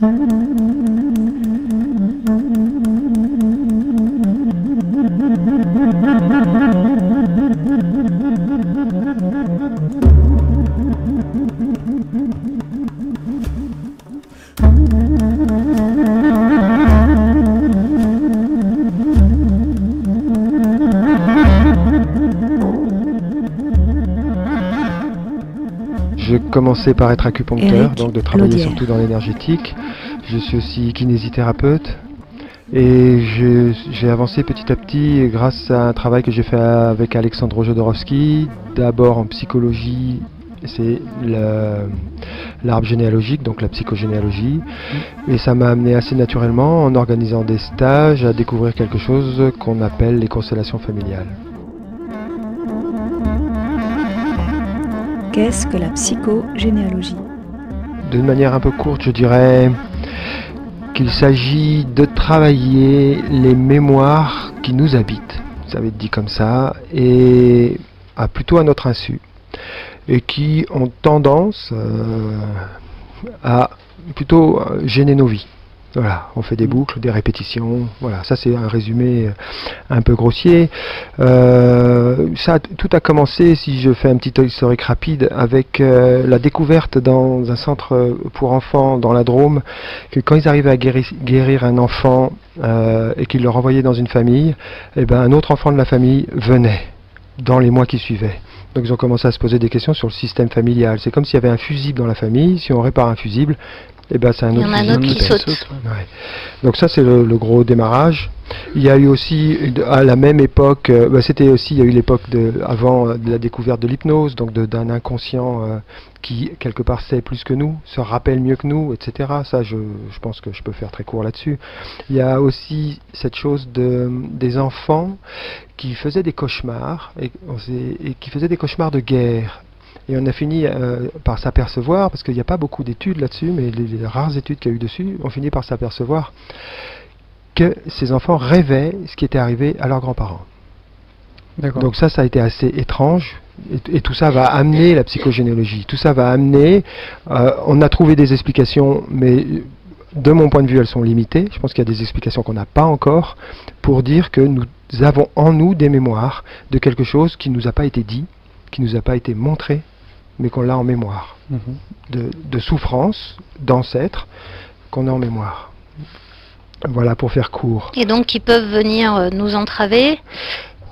Je commençais par être acupuncteur, Éric donc de travailler Laudière. surtout dans l'énergétique. Je suis aussi kinésithérapeute et j'ai avancé petit à petit grâce à un travail que j'ai fait avec Alexandre Jodorowsky, d'abord en psychologie, c'est l'arbre généalogique, donc la psychogénéalogie, et ça m'a amené assez naturellement en organisant des stages à découvrir quelque chose qu'on appelle les constellations familiales. Qu'est-ce que la psychogénéalogie? D'une manière un peu courte, je dirais qu'il s'agit de travailler les mémoires qui nous habitent, ça va être dit comme ça, et plutôt à notre insu, et qui ont tendance à plutôt gêner nos vies. Voilà, on fait des boucles, des répétitions, voilà, ça c'est un résumé un peu grossier. Tout a commencé, si je fais un petit historique rapide, avec la découverte dans un centre pour enfants dans la Drôme, que quand ils arrivaient à guérir un enfant et qu'ils le renvoyaient dans une famille, et ben, un autre enfant de la famille venait dans les mois qui suivaient. Donc ils ont commencé à se poser des questions sur le système familial. C'est comme s'il y avait un fusible dans la famille, si on répare un fusible, et ben c'est un autre fusible. Il y en a un autre qui saute. Ouais. Donc ça c'est le gros démarrage. Il y a eu aussi à la même époque, c'était aussi, il y a eu l'époque avant de la découverte de l'hypnose, donc d'un inconscient qui quelque part sait plus que nous, se rappelle mieux que nous, etc. Ça je pense que je peux faire très court là-dessus. Il y a aussi cette chose des enfants qui faisaient des cauchemars et qui faisaient des cauchemars de guerre. Et on a fini par s'apercevoir, parce qu'il n'y a pas beaucoup d'études là-dessus, mais les rares études qu'il y a eu dessus, on finit par s'apercevoir que ces enfants rêvaient ce qui était arrivé à leurs grands-parents. D'accord. Donc ça a été assez étrange, et tout ça va amener la psychogénéalogie. Tout ça va amener, on a trouvé des explications, mais de mon point de vue, elles sont limitées. Je pense qu'il y a des explications qu'on n'a pas encore, pour dire que nous avons en nous des mémoires de quelque chose qui ne nous a pas été dit, qui ne nous a pas été montré, mais qu'on l'a en mémoire, de souffrance, d'ancêtres, qu'on a en mémoire. Voilà, pour faire court. Et donc qui peuvent venir nous entraver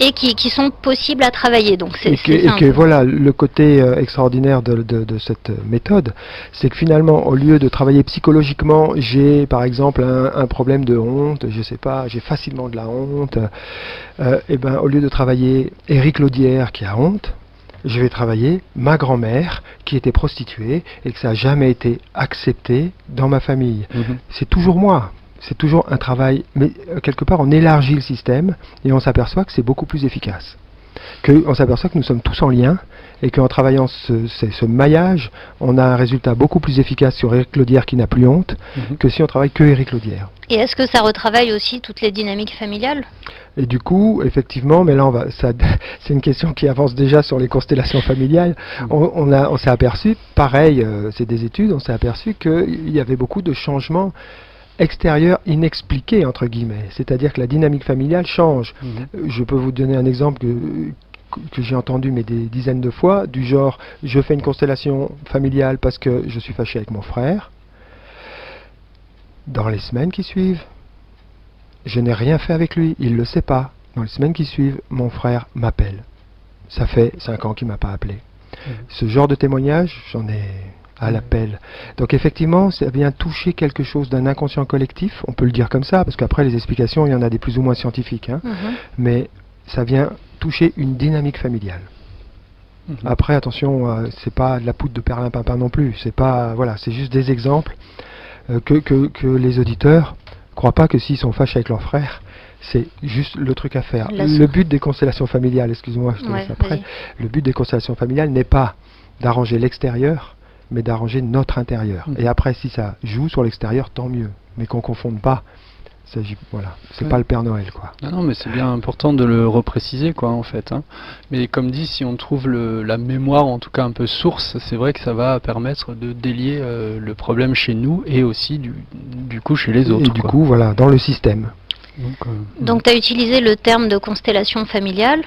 et qui sont possibles à travailler. Donc voilà, le côté extraordinaire de cette méthode, c'est que finalement, au lieu de travailler psychologiquement, j'ai par exemple un problème de honte, je sais pas, j'ai facilement de la honte, et ben au lieu de travailler Éric Laudière qui a honte, je vais travailler ma grand-mère qui était prostituée et que ça n'a jamais été accepté dans ma famille. C'est toujours moi. C'est toujours un travail, mais quelque part on élargit le système et on s'aperçoit que c'est beaucoup plus efficace. On s'aperçoit que nous sommes tous en lien et qu'en travaillant ce maillage, on a un résultat beaucoup plus efficace sur Éric Laudière qui n'a plus honte que si on travaille que Éric Laudière. Et est-ce que ça retravaille aussi toutes les dynamiques familiales ? Et du coup, effectivement, mais là c'est une question qui avance déjà sur les constellations familiales. On s'est aperçu, pareil, c'est des études, on s'est aperçu qu'il y avait beaucoup de changements extérieur inexpliqué entre guillemets, c'est-à-dire que la dynamique familiale change. Je peux vous donner un exemple que j'ai entendu mais des dizaines de fois, du genre je fais une constellation familiale parce que je suis fâché avec mon frère. Dans les semaines qui suivent, je n'ai rien fait avec lui, il ne le sait pas. Dans les semaines qui suivent, mon frère m'appelle. Ça fait 5 ans qu'il ne m'a pas appelé. Ce genre de témoignage, j'en ai à l'appel. Donc effectivement, ça vient toucher quelque chose d'un inconscient collectif, on peut le dire comme ça, parce qu'après les explications, il y en a des plus ou moins scientifiques, mais ça vient toucher une dynamique familiale. Après, attention, c'est pas de la poudre de perlimpinpin non plus, c'est pas, voilà, c'est juste des exemples que les auditeurs croient pas que s'ils sont fâchés avec leur frère, c'est juste le truc à faire. Le but des constellations familiales, excuse-moi, je te laisse après, le but des constellations familiales n'est pas d'arranger l'extérieur, mais d'arranger notre intérieur. Et après, si ça joue sur l'extérieur, tant mieux. Mais qu'on ne confonde pas Voilà, c'est Ouais. pas le Père Noël, quoi. Non, mais c'est bien important de le repréciser, quoi, en fait. Hein. Mais comme dit, si on trouve la mémoire, en tout cas un peu source, c'est vrai que ça va permettre de délier le problème chez nous et aussi du coup chez les autres. Et du quoi. coup, voilà, dans le système. Donc tu as utilisé le terme de constellation familiale.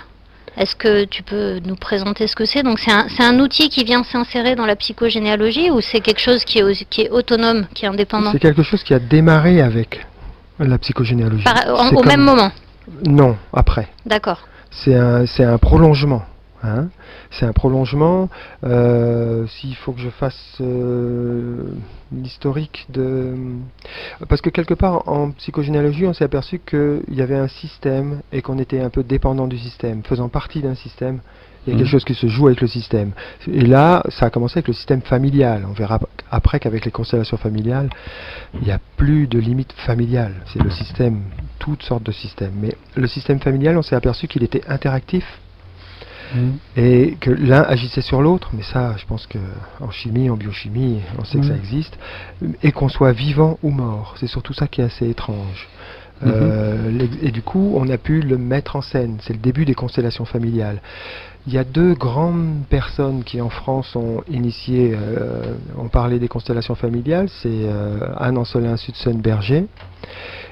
Est-ce que tu peux nous présenter ce que c'est? Donc c'est un outil qui vient s'insérer dans la psychogénéalogie ou c'est quelque chose qui est autonome, qui est indépendant? C'est quelque chose qui a démarré avec la psychogénéalogie. Au même moment? Non, après. D'accord. C'est un prolongement. Hein. C'est un prolongement. S'il faut que je fasse l'historique de... Parce que quelque part, en psychogénéalogie, on s'est aperçu qu'il y avait un système et qu'on était un peu dépendant du système, faisant partie d'un système. Il y a quelque chose qui se joue avec le système. Et là, ça a commencé avec le système familial. On verra après qu'avec les constellations familiales, il n'y a plus de limite familiale. C'est le système, toutes sortes de systèmes. Mais le système familial, on s'est aperçu qu'il était interactif et que l'un agissait sur l'autre. Mais ça, je pense qu'en chimie, en biochimie, on sait que ça existe. Et qu'on soit vivant ou mort. C'est surtout ça qui est assez étrange. Et du coup, on a pu le mettre en scène. C'est le début des constellations familiales. Il y a deux grandes personnes qui en France ont initié, ont parlé des constellations familiales. C'est Anne Ancelin Sudson-Berger,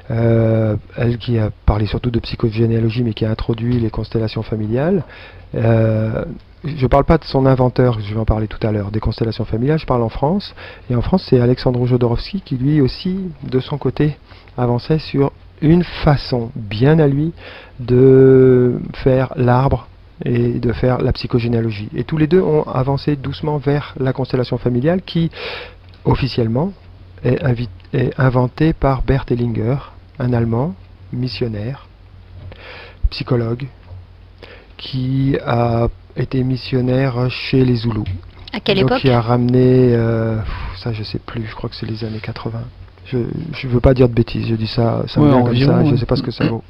elle qui a parlé surtout de psychogénéalogie, mais qui a introduit les constellations familiales. Je ne parle pas de son inventeur, je vais en parler tout à l'heure, des constellations familiales, je parle en France. Et en France, c'est Alexandre Jodorowsky qui lui aussi, de son côté, avançait sur une façon bien à lui de faire l'arbre et de faire la psychogénéalogie. Et tous les deux ont avancé doucement vers la constellation familiale qui, officiellement, est inventée par Bert Hellinger, un Allemand, missionnaire, psychologue, qui a été missionnaire chez les Zoulous. À quelle Donc époque? qui a ramené, ça je sais plus, je crois que c'est les années 80. Je ne veux pas dire de bêtises, je dis ça me vient comme ça, je ne sais pas ce que ça vaut.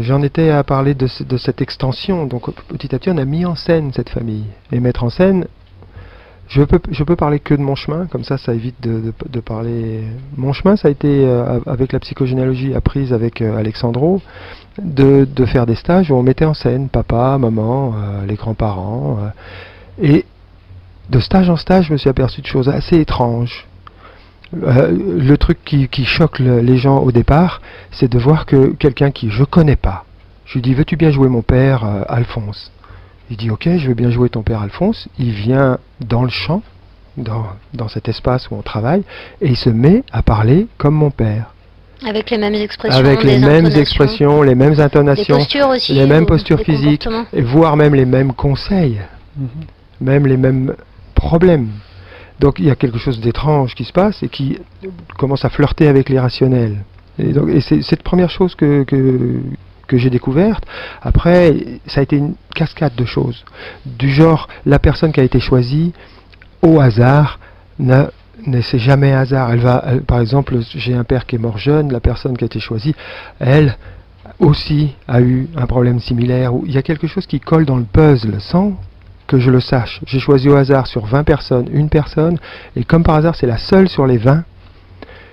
J'en étais à parler de cette extension, donc petit à petit on a mis en scène cette famille. Et mettre en scène, je peux parler que de mon chemin, comme ça évite de parler... Mon chemin, ça a été, avec la psychogénéalogie apprise avec Alexandro, de faire des stages où on mettait en scène papa, maman, les grands-parents. Et de stage en stage, je me suis aperçu de choses assez étranges. Le truc qui choque les gens au départ, c'est de voir que quelqu'un qui je connais pas, je lui dis veux-tu bien jouer mon père Alphonse? Il dit ok, je veux bien jouer ton père Alphonse. Il vient dans le champ, dans cet espace où on travaille, et il se met à parler comme mon père. Avec les mêmes expressions, avec les mêmes expressions, les mêmes intonations, des postures aussi, les mêmes postures physiques, et voire même les mêmes conseils, même les mêmes problèmes. Donc il y a quelque chose d'étrange qui se passe et qui commence à flirter avec l'irrationnel. Et c'est cette première chose que j'ai découverte. Après, ça a été une cascade de choses. Du genre, la personne qui a été choisie, au hasard, c'est jamais hasard. Par exemple, j'ai un père qui est mort jeune, la personne qui a été choisie, elle aussi a eu un problème similaire. Où il y a quelque chose qui colle dans le puzzle sans que je le sache. J'ai choisi au hasard sur 20 personnes, une personne, et comme par hasard, c'est la seule sur les 20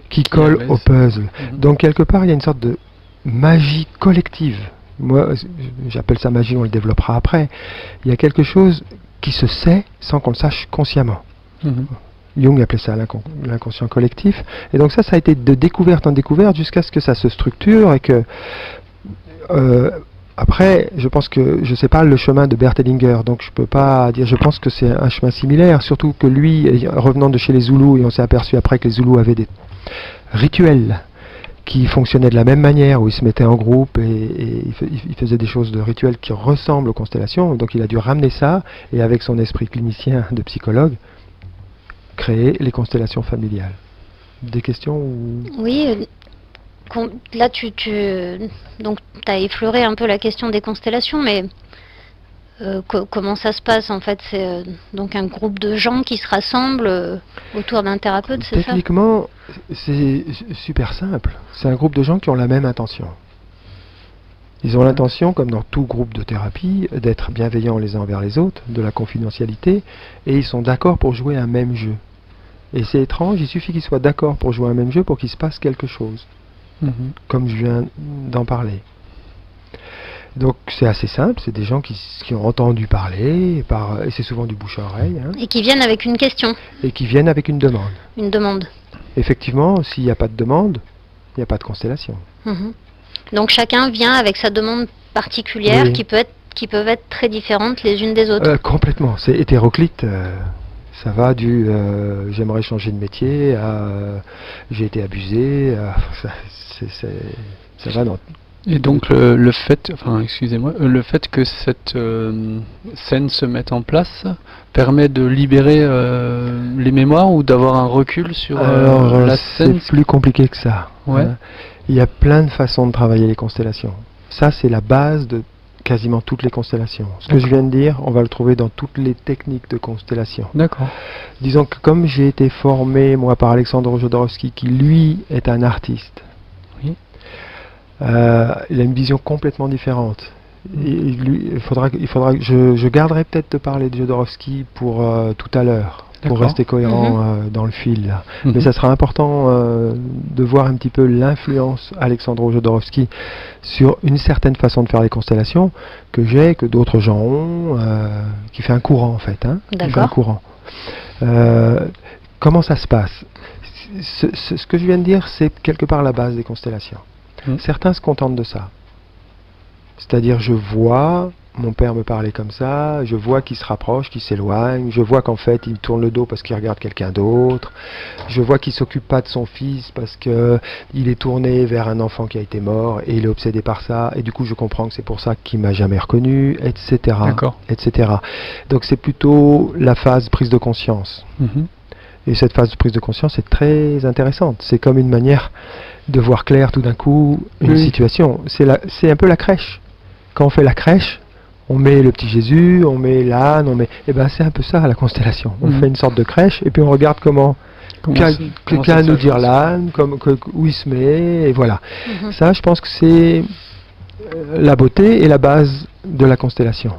qui colle au puzzle. Donc quelque part, il y a une sorte de magie collective. Moi, j'appelle ça magie, on le développera après. Il y a quelque chose qui se sait sans qu'on le sache consciemment. Jung appelait ça l'inconscient collectif. Et donc ça a été de découverte en découverte jusqu'à ce que ça se structure et que... après, je pense que je ne sais pas le chemin de Bert Hellinger, donc je peux pas dire. Je pense que c'est un chemin similaire, surtout que lui, revenant de chez les Zoulous, et on s'est aperçu après que les Zoulous avaient des rituels qui fonctionnaient de la même manière, où ils se mettaient en groupe et ils faisaient des choses de rituels qui ressemblent aux constellations. Donc il a dû ramener ça et avec son esprit clinicien de psychologue, créer les constellations familiales. Des questions ou... Oui. Là, donc, as effleuré un peu la question des constellations, mais comment ça se passe en fait? C'est donc un groupe de gens qui se rassemblent autour d'un thérapeute, c'est ça? Techniquement, c'est super simple. C'est un groupe de gens qui ont la même intention. Ils ont l'intention, comme dans tout groupe de thérapie, d'être bienveillants les uns envers les autres, de la confidentialité, et ils sont d'accord pour jouer un même jeu. Et c'est étrange, il suffit qu'ils soient d'accord pour jouer un même jeu pour qu'il se passe quelque chose, comme je viens d'en parler. Donc c'est assez simple, c'est des gens qui ont entendu parler, et c'est souvent du bouche à oreille, hein, Et qui viennent avec une question, et qui viennent avec une demande. une demande. Effectivement, s'il n'y a pas de demande, il n'y a pas de constellation. Mhm. Donc chacun vient avec sa demande particulière Oui. qui peuvent être très différentes les unes des autres. Complètement, c'est hétéroclite. Ça va du j'aimerais changer de métier à j'ai été abusé. Ça va dans. Et donc le fait, excusez-moi, le fait que cette scène se mette en place permet de libérer les mémoires ou d'avoir un recul sur Alors, la scène. c'est plus compliqué que ça. Ouais. Hein. Il y a plein de façons de travailler les constellations. Ça, c'est la base de quasiment toutes les constellations. Ce que je viens de dire, on va le trouver dans toutes les techniques de constellation. D'accord. Disons que comme j'ai été formé, moi, par Alexandre Jodorowsky, qui lui est un artiste, Oui. il a une vision complètement différente. Et lui, il faudra que je garderai peut-être de parler de Jodorowsky pour tout à l'heure, pour D'accord. rester cohérent dans le fil. Là. Mhm. Mais ça sera important de voir un petit peu l'influence Alexandre Jodorowsky sur une certaine façon de faire les constellations que d'autres gens ont, qui fait un courant en fait. Hein, qui fait un D'accord. courant. Comment ça se passe? Ce que je viens de dire, c'est quelque part la base des constellations. Certains se contentent de ça. C'est-à-dire, je vois mon père me parler comme ça, je vois qu'il se rapproche, qu'il s'éloigne, je vois qu'en fait il tourne le dos parce qu'il regarde quelqu'un d'autre, je vois qu'il s'occupe pas de son fils parce que il est tourné vers un enfant qui a été mort et il est obsédé par ça, et du coup je comprends que c'est pour ça qu'il m'a jamais reconnu, etc. D'accord. etc. Donc c'est plutôt la phase prise de conscience. Mhm. Et cette phase de prise de conscience est très intéressante. C'est comme une manière de voir clair tout d'un coup une Oui. situation. C'est un peu la crèche. Quand on fait la crèche, on met le petit Jésus, on met l'âne, et ben c'est un peu ça la constellation. On fait une sorte de crèche et puis on regarde comment quelqu'un ça nous dire fonctionne. l'âne, où il se met, et voilà. Mhm. Ça, je pense que c'est la beauté et la base de la constellation.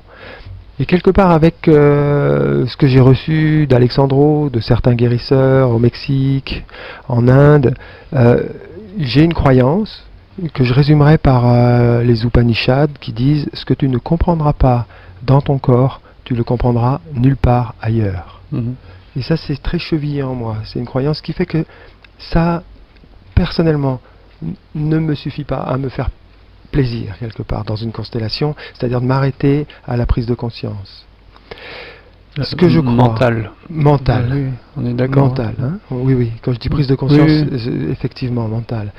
Et quelque part avec ce que j'ai reçu d'Alexandro, de certains guérisseurs au Mexique, en Inde, j'ai une croyance que je résumerai par les Upanishads qui disent « Ce que tu ne comprendras pas dans ton corps, tu le comprendras nulle part ailleurs ». Mhm. Et ça, c'est très chevillé en moi. C'est une croyance qui fait que ça, personnellement, ne me suffit pas à me faire plaisir quelque part dans une constellation, c'est-à-dire de m'arrêter à la prise de conscience. Ce que je crois. Mental. Mental. Oui, on est d'accord. Mental, hein. Oui, oui. Quand je dis prise de conscience, Oui. effectivement, mental.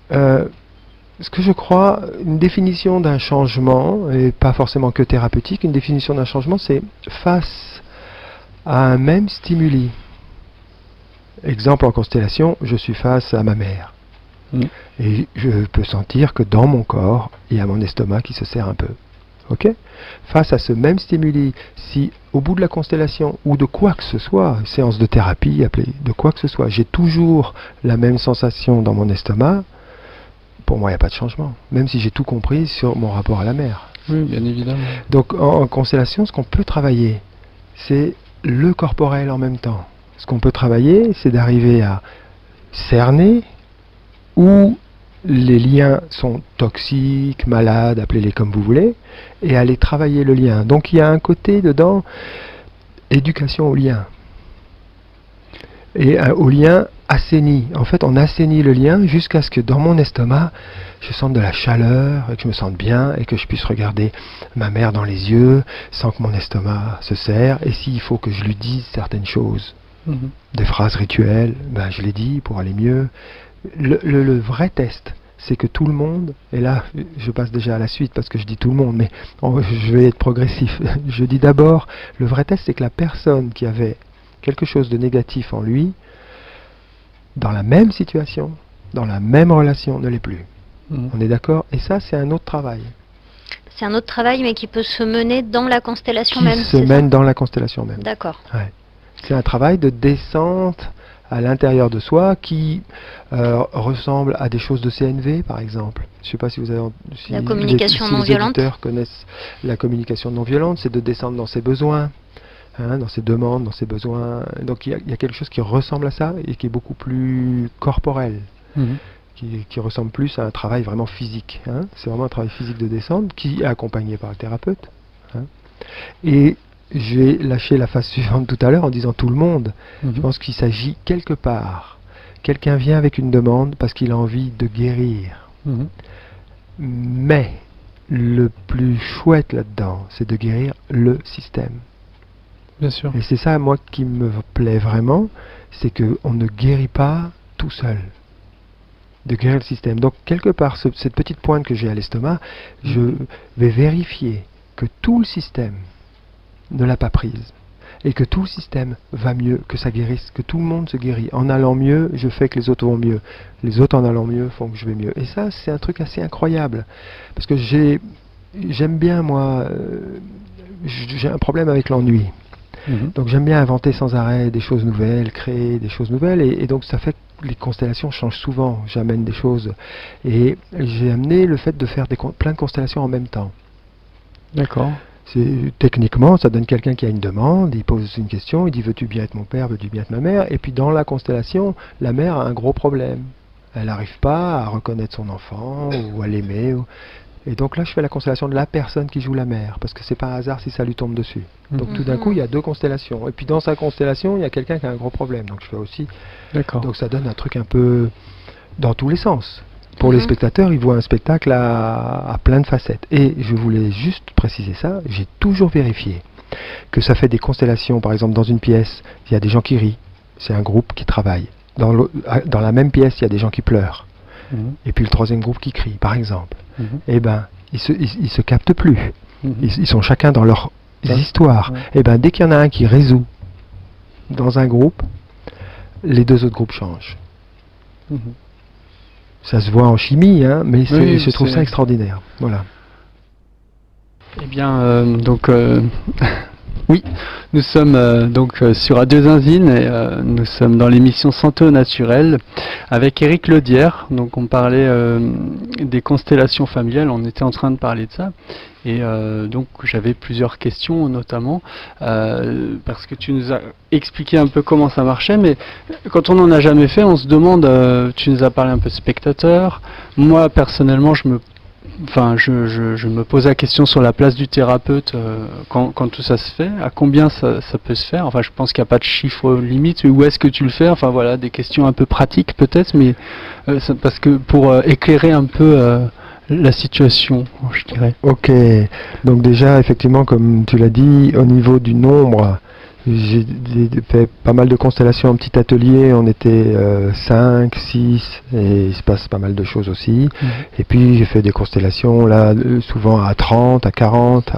Ce que je crois, une définition d'un changement, et pas forcément que thérapeutique, une définition d'un changement, c'est face à un même stimuli. Exemple en constellation, je suis face à ma mère. Et je peux sentir que dans mon corps, il y a mon estomac qui se serre un peu. Ok ? Face à ce même stimuli, si au bout de la constellation, ou de quoi que ce soit, séance de thérapie, appelée de quoi que ce soit, j'ai toujours la même sensation dans mon estomac, pour moi, il n'y a pas de changement. Même si j'ai tout compris sur mon rapport à la mer. Oui, bien évidemment. Donc en constellation, ce qu'on peut travailler, c'est le corporel en même temps. Ce qu'on peut travailler, c'est d'arriver à cerner où les liens sont toxiques, malades, appelez-les comme vous voulez, et aller travailler le lien. Donc il y a un côté dedans, éducation au lien. Et au lien assaini. En fait, on assainit le lien jusqu'à ce que dans mon estomac, je sente de la chaleur, et que je me sente bien, et que je puisse regarder ma mère dans les yeux, sans que mon estomac se serre. Et s'il faut que je lui dise certaines choses, des phrases rituelles, ben je les dis pour aller mieux. Le vrai test, c'est que tout le monde, et là je passe déjà à la suite parce que je dis tout le monde, mais je vais être progressif. Je dis d'abord, le vrai test, c'est que la personne qui avait quelque chose de négatif en lui, dans la même situation, dans la même relation, ne l'est plus. On est d'accord? Et ça, c'est un autre travail. C'est un autre travail, mais qui peut se mener dans la constellation Qui même. se mène dans la constellation même. D'accord. Ouais. C'est un travail de descente à l'intérieur de soi qui ressemble à des choses de CNV, par exemple. Je ne sais pas si vous avez si La communication non les violente. auditeurs connaissent la communication non violente, c'est de descendre dans ses besoins. dans ses demandes, dans ses besoins. Donc il y a quelque chose qui ressemble à ça et qui est beaucoup plus corporel, qui ressemble plus à un travail vraiment physique. C'est vraiment un travail physique de descente qui est accompagné par le thérapeute. Et j'ai lâché la phase suivante tout à l'heure en disant tout le monde. Je pense qu'il s'agit quelque part. Quelqu'un vient avec une demande parce qu'il a envie de guérir. Mais le plus chouette là-dedans, c'est de guérir le système. Bien sûr. Et c'est ça, moi, qui me plaît vraiment, c'est qu'on ne guérit pas tout seul. De guérir le système. Donc, quelque part, cette petite pointe que j'ai à l'estomac, je vais vérifier que tout le système ne l'a pas prise. Et que tout le système va mieux, que ça guérisse, que tout le monde se guérit. En allant mieux, je fais que les autres vont mieux. Les autres, en allant mieux, font que je vais mieux. Et ça, c'est un truc assez incroyable. Parce que j'aime bien, moi, j'ai un problème avec l'ennui. Donc j'aime bien inventer sans arrêt des choses nouvelles, créer des choses nouvelles. Et donc ça fait que les constellations changent souvent. J'amène des choses. Et j'ai amené le fait de faire plein de constellations en même temps. D'accord. Techniquement, ça donne quelqu'un qui a une demande, il pose une question, il dit veux-tu bien être mon père, veux-tu bien être ma mère, et puis dans la constellation, la mère a un gros problème. Elle n'arrive pas à reconnaître son enfant ou à l'aimer. Et donc là, je fais la constellation de la personne qui joue la mère, parce que c'est pas un hasard si ça lui tombe dessus. Donc tout d'un coup, il y a 2 constellations. Et puis dans sa constellation, il y a quelqu'un qui a un gros problème. Donc je fais aussi. D'accord. Donc ça donne un truc un peu dans tous les sens. Pour les spectateurs, ils voient un spectacle à plein de facettes. Et je voulais juste préciser ça, j'ai toujours vérifié que ça fait des constellations. Par exemple, dans une pièce, il y a des gens qui rient, c'est un groupe qui travaille. Dans la même pièce, il y a des gens qui pleurent. Et puis le troisième groupe qui crie, par exemple. Eh ben, ils se captent plus. Ils sont chacun dans leur histoire. Et ben, dès qu'il y en a un qui résout dans un groupe, les 2 autres groupes changent. Ça se voit en chimie, mais je trouve ça extraordinaire. Voilà. Eh bien, oui, nous sommes sur Radio Zinzine et nous sommes dans l'émission Santé au naturel avec Éric Lodière. Donc on parlait des constellations familiales, on était en train de parler de ça. Et donc j'avais plusieurs questions notamment, parce que tu nous as expliqué un peu comment ça marchait, mais quand on n'en a jamais fait, on se demande, tu nous as parlé un peu de spectateurs. Moi personnellement, je me pose la question sur la place du thérapeute quand tout ça se fait, à combien ça peut se faire. Enfin, je pense qu'il n'y a pas de chiffre limite, où est-ce que tu le fais. Enfin voilà, des questions un peu pratiques peut-être, mais parce que pour éclairer un peu la situation, je dirais. Ok, donc déjà effectivement comme tu l'as dit, au niveau du nombre, j'ai fait pas mal de constellations en petit atelier, on était 5, 6 et il se passe pas mal de choses aussi. Et puis j'ai fait des constellations là souvent à 30, à 40,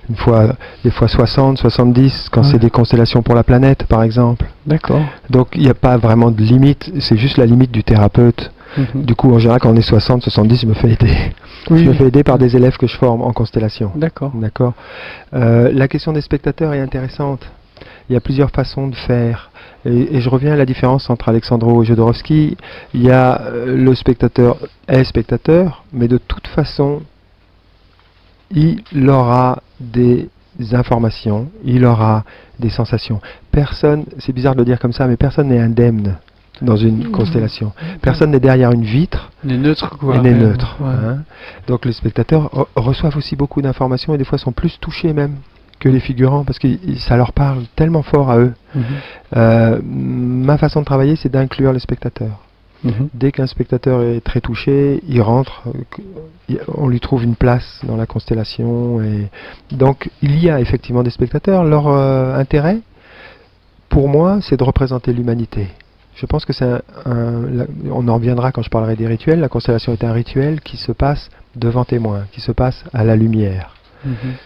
des fois 60, 70 quand c'est des constellations pour la planète par exemple. D'accord. Donc il n'y a pas vraiment de limite, c'est juste la limite du thérapeute. Du coup, en général, quand on est 60, 70, je me fais aider. Je me fais aider par des élèves que je forme en constellation. D'accord. La question des spectateurs est intéressante. Il y a plusieurs façons de faire. Et je reviens à la différence entre Alexandro et Jodorowsky. Il y a le spectateur est spectateur, mais de toute façon, il aura des informations, il aura des sensations. Personne, c'est bizarre de le dire comme ça, mais personne n'est indemne dans une constellation. Personne n'est derrière une vitre. Il est neutre, quoi. Il est neutre. Donc les spectateurs reçoivent aussi beaucoup d'informations et des fois sont plus touchés même que les figurants parce que ça leur parle tellement fort à eux. Ma façon de travailler, c'est d'inclure les spectateurs. Dès qu'un spectateur est très touché, il rentre, on lui trouve une place dans la constellation. Et donc il y a effectivement des spectateurs. Leur intérêt, pour moi, c'est de représenter l'humanité. Je pense que on en reviendra quand je parlerai des rituels. La constellation est un rituel qui se passe devant témoin, qui se passe à la lumière.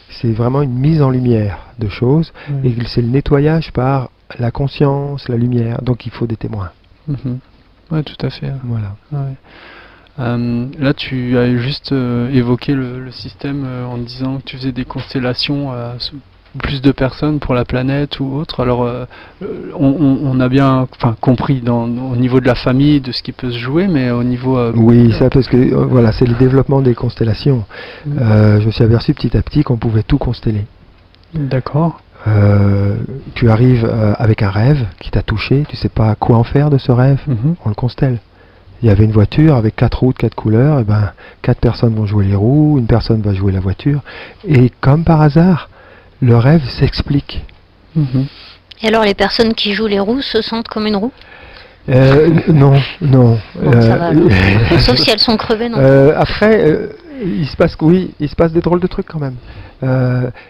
C'est vraiment une mise en lumière de choses et c'est le nettoyage par la conscience, la lumière. Donc il faut des témoins. Oui, tout à fait. Voilà. Là, tu as juste évoqué le système en disant que tu faisais des constellations plus de personnes pour la planète ou autre. Alors, on a bien compris au niveau de la famille, de ce qui peut se jouer, mais au niveau... oui, ça parce que voilà, c'est le développement des constellations. Je me suis aperçu petit à petit qu'on pouvait tout consteller. D'accord. Tu arrives avec un rêve qui t'a touché, tu sais pas quoi en faire de ce rêve, on le constelle. Il y avait une voiture avec 4 roues de 4 couleurs, et ben 4 personnes vont jouer les roues, une personne va jouer la voiture, et comme par hasard, le rêve s'explique. Et alors les personnes qui jouent les roues se sentent comme une roue? Non, non. Bon, ça va, alors. Sauf si elles sont crevées, non? Après, il se passe des drôles de trucs quand même.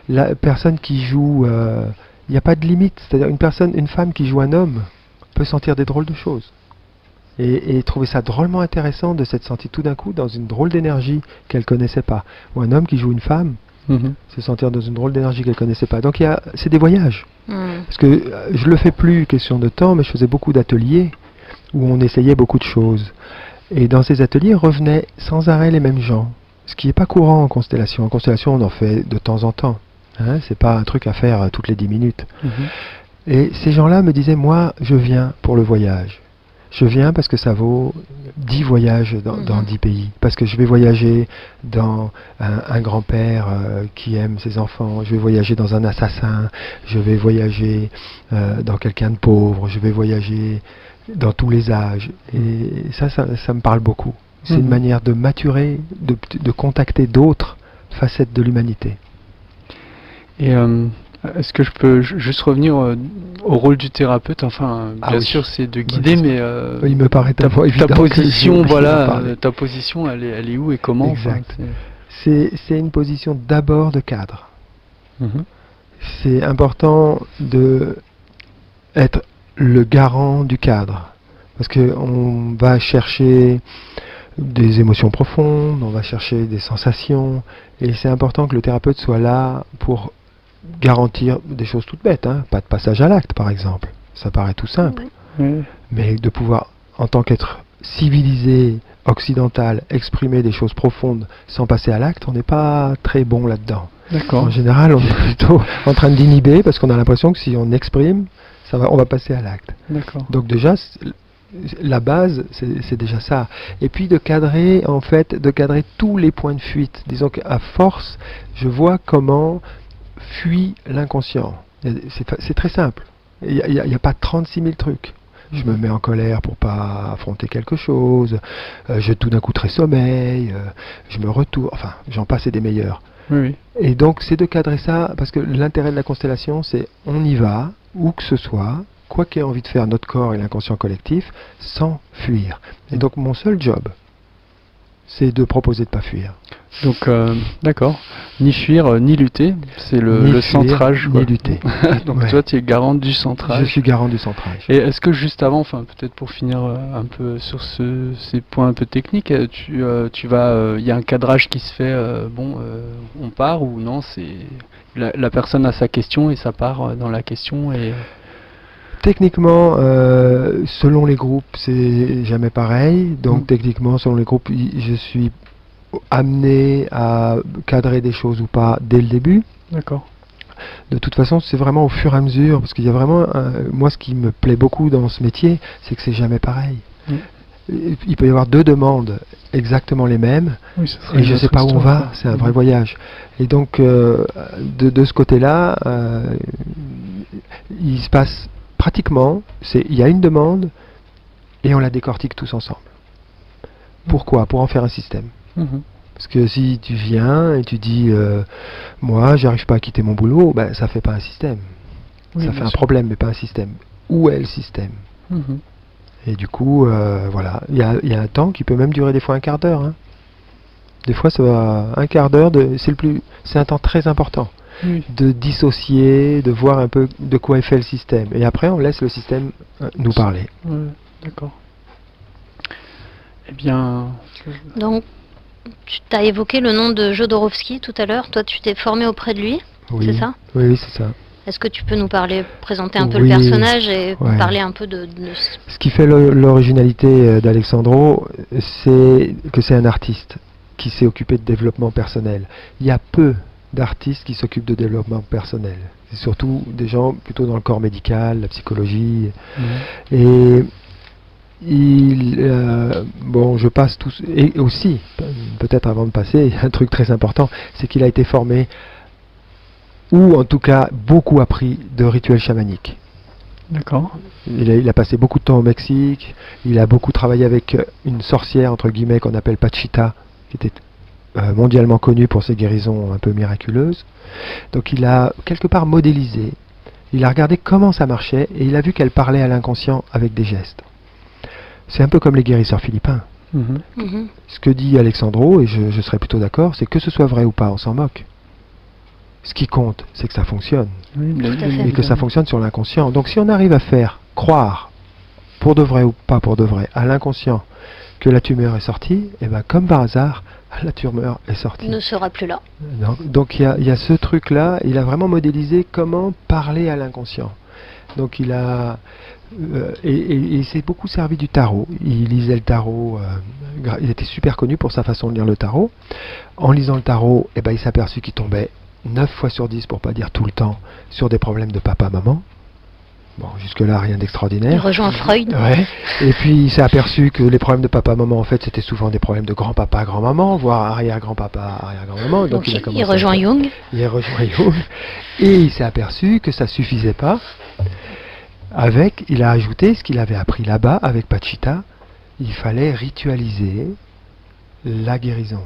La personne qui joue, il n'y a pas de limite. C'est-à-dire une femme qui joue un homme peut sentir des drôles de choses. Et trouver ça drôlement intéressant de s'être senti tout d'un coup dans une drôle d'énergie qu'elle connaissait pas. Ou un homme qui joue une femme, se sentir dans une drôle d'énergie qu'elle connaissait pas. Donc c'est des voyages. Parce que je le fais plus, question de temps, mais je faisais beaucoup d'ateliers où on essayait beaucoup de choses. Et dans ces ateliers revenaient sans arrêt les mêmes gens. Ce qui n'est pas courant en constellation. En constellation, on en fait de temps en temps. Hein, c'est pas un truc à faire toutes les 10 minutes. Et ces gens-là me disaient, moi, je viens pour le voyage. Je viens parce que ça vaut 10 voyages dans 10 pays. Parce que je vais voyager dans un grand-père qui aime ses enfants. Je vais voyager dans un assassin. Je vais voyager dans quelqu'un de pauvre. Je vais voyager dans tous les âges. Et ça me parle beaucoup. C'est une manière de maturer, de contacter d'autres facettes de l'humanité. Et est-ce que je peux juste revenir au rôle du thérapeute? Enfin, bien sûr, c'est de guider, mais il me paraît tellement évident ta position, que voilà, ta position, elle est où et comment? Exact. C'est une position d'abord de cadre. C'est important de être le garant du cadre, parce que on va chercher des émotions profondes, on va chercher des sensations, et c'est important que le thérapeute soit là pour garantir des choses toutes bêtes, hein. Pas de passage à l'acte par exemple, ça paraît tout simple, mais de pouvoir en tant qu'être civilisé, occidental, exprimer des choses profondes sans passer à l'acte, on n'est pas très bon là-dedans. En général, on est plutôt en train d'inhiber parce qu'on a l'impression que si on exprime, on va passer à l'acte. Donc déjà, la base, c'est déjà ça. Et puis de cadrer tous les points de fuite. Disons qu'à force, je vois comment fuit l'inconscient. C'est très simple. Il n'y a pas 36 000 trucs. Je me mets en colère pour pas affronter quelque chose, je tout d'un coup tressommeil, je me retourne, enfin j'en passe et des meilleurs. Et donc c'est de cadrer ça, parce que l'intérêt de la constellation, c'est on y va, où que ce soit, quoi qu'ait envie de faire notre corps et l'inconscient collectif, sans fuir. Et donc mon seul job, c'est de proposer de ne pas fuir. Donc, d'accord. Ni fuir, ni lutter. C'est le centrage. Ni lutter. Donc, toi, tu es garant du centrage. Je suis garant du centrage. Et est-ce que juste avant, enfin, peut-être pour finir un peu sur ces points un peu techniques, tu vas, il y a un cadrage qui se fait, on part ou non, c'est la personne a sa question et ça part dans la question et... Techniquement, selon les groupes, c'est jamais pareil. Donc techniquement, selon les groupes, je suis amené à cadrer des choses ou pas dès le début. De toute façon, c'est vraiment au fur et à mesure, parce qu'il y a vraiment, moi ce qui me plaît beaucoup dans ce métier, c'est que c'est jamais pareil. Il peut y avoir 2 demandes exactement les mêmes, et je ne sais pas où on va, c'est un vrai voyage. Et donc, de ce côté-là, il se passe pratiquement, il y a une demande, et on la décortique tous ensemble. Pourquoi? Pour en faire un système. Parce que si tu viens et tu dis moi j'arrive pas à quitter mon boulot, ben, ça fait pas un système. Ça fait un problème mais pas un système. Où est le système? Et du coup voilà, il y a un temps qui peut même durer des fois un quart d'heure. Hein. Des fois ça va un quart d'heure, c'est un temps très important. De dissocier, de voir un peu de quoi est fait le système. Et après on laisse le système nous parler. D'accord. Eh bien... Donc, tu t'as évoqué le nom de Jodorowsky tout à l'heure. Toi, tu t'es formé auprès de lui, c'est ça? Oui, c'est ça. Est-ce que tu peux nous présenter un peu le personnage et parler un peu de... Ce qui fait l'originalité d'Alexandro, c'est que c'est un artiste qui s'est occupé de développement personnel. Il y a peu d'artistes qui s'occupent de développement personnel. C'est surtout des gens plutôt dans le corps médical, la psychologie. Et je passe tout... Et aussi, peut-être avant de passer, un truc très important, c'est qu'il a été formé ou en tout cas beaucoup appris de rituels chamaniques. D'accord. Il a passé beaucoup de temps au Mexique, il a beaucoup travaillé avec une sorcière, entre guillemets, qu'on appelle Pachita, qui était mondialement connue pour ses guérisons un peu miraculeuses. Donc il a quelque part modélisé, il a regardé comment ça marchait, et il a vu qu'elle parlait à l'inconscient avec des gestes. C'est un peu comme les guérisseurs philippins. Mhm. Mhm. Ce que dit Alexandro, et je serais plutôt d'accord, c'est que ce soit vrai ou pas, on s'en moque. Ce qui compte, c'est que ça fonctionne. Oui, Tout à fait. Et que ça fonctionne sur l'inconscient. Donc si on arrive à faire croire, pour de vrai ou pas pour de vrai, à l'inconscient que la tumeur est sortie, et ben comme par hasard, la tumeur est sortie. Ne sera plus là. Donc il y a ce truc-là, il a vraiment modélisé comment parler à l'inconscient. Donc il a... et il s'est beaucoup servi du tarot. Il lisait le tarot, il était super connu pour sa façon de lire le tarot. En lisant le tarot, eh ben, il s'est aperçu qu'il tombait 9 fois sur 10, pour pas dire tout le temps, sur des problèmes de papa-maman. Bon, jusque-là, rien Il d'extraordinaire. rejoint Freud. Ouais. Et puis il s'est aperçu que les problèmes de papa-maman, en fait, c'était souvent des problèmes de grand-papa, grand-maman, voire arrière-grand-papa, arrière-grand-maman. Donc il a il commencé rejoint à- Jung. Il a rejoint Jung. Et il s'est aperçu que ça suffisait pas. Il a ajouté ce qu'il avait appris là-bas avec Pachita. Il fallait ritualiser la guérison.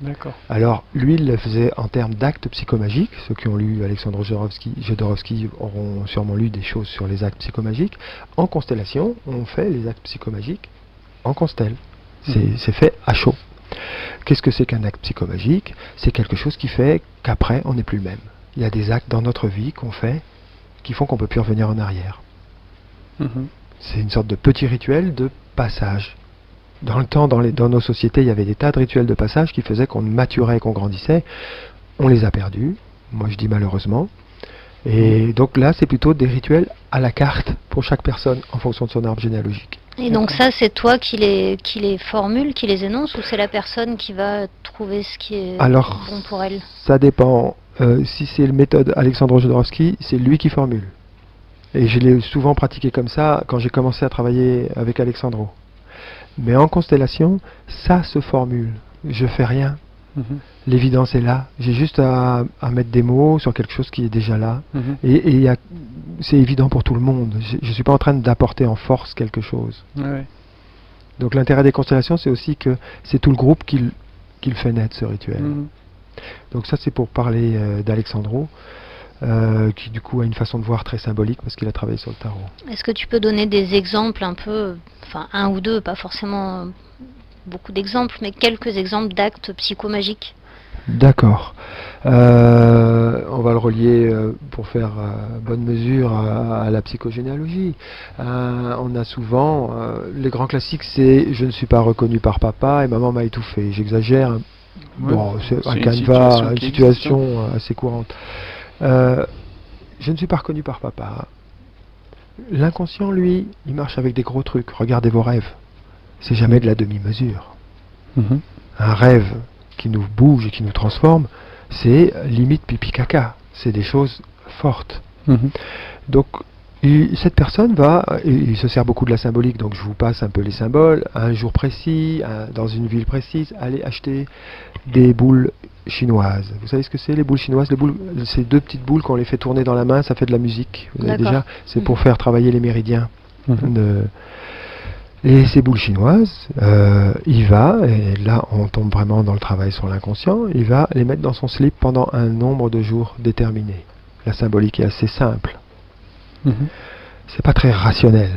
D'accord. Alors, lui, il le faisait en termes d'actes psychomagiques. Ceux qui ont lu Alexandre Jodorowsky auront sûrement lu des choses sur les actes psychomagiques. En constellation, on fait les actes psychomagiques en constelle. C'est fait à chaud. Qu'est-ce que c'est qu'un acte psychomagique? C'est quelque chose qui fait qu'après, on n'est plus le même. Il y a des actes dans notre vie qu'on fait qui font qu'on ne peut plus revenir en arrière. Mhm. C'est une sorte de petit rituel de passage. Dans le temps, dans nos sociétés, il y avait des tas de rituels de passage qui faisaient qu'on maturait, qu'on grandissait. On les a perdus. Moi, je dis malheureusement. Et donc là, c'est plutôt des rituels à la carte pour chaque personne en fonction de son arbre généalogique. Et donc ça, c'est toi qui les formule, qui les énonce, ou c'est la personne qui va trouver ce qui est Alors, bon pour elle? ça dépend. Si c'est la méthode Alexandre Jodorowsky, c'est lui qui formule. Et je l'ai souvent pratiqué comme ça quand j'ai commencé à travailler avec Alexandro. Mais en constellation, ça se formule. Je fais rien. Mhm. L'évidence est là. J'ai juste à mettre des mots sur quelque chose qui est déjà là. Mhm. Et c'est évident pour tout le monde. Je ne suis pas en train d'apporter en force quelque chose. Ouais, ouais. Donc l'intérêt des constellations, c'est aussi que c'est tout le groupe qui le fait naître, ce rituel. Mhm. Donc ça, c'est pour parler d'Alexandro, qui du coup a une façon de voir très symbolique parce qu'il a travaillé sur le tarot. Est-ce que tu peux donner des exemples un peu, enfin un ou deux, pas forcément beaucoup d'exemples, mais quelques exemples d'actes psychomagiques? D'accord. On va le relier pour faire bonne mesure à la psychogénéalogie. On a souvent, les grands classiques, c'est « je ne suis pas reconnu par papa et maman m'a étouffé ». J'exagère. Ouais, Bon, c'est c'est un une canevas, situation une qui situation assez courante. Je ne suis pas reconnu par papa. L'inconscient, lui, il marche avec des gros trucs. Regardez vos rêves. C'est jamais de la demi-mesure. Mhm. Un rêve qui nous bouge et qui nous transforme, c'est limite pipi caca. C'est des choses fortes. Mhm. Donc, cette personne il se sert beaucoup de la symbolique, donc je vous passe un peu les symboles, à un jour précis, dans une ville précise, allez acheter des boules chinoises. Vous savez ce que c'est, les boules chinoises? C'est deux petites boules qu'on les fait tourner dans la main, ça fait de la musique. Vous avez D'accord. déjà, c'est pour faire travailler les méridiens. Mhm. Et ces boules chinoises, il va, et là on tombe vraiment dans le travail sur l'inconscient, il va les mettre dans son slip pendant un nombre de jours déterminé. La symbolique est assez simple. Mhm. C'est pas très rationnel.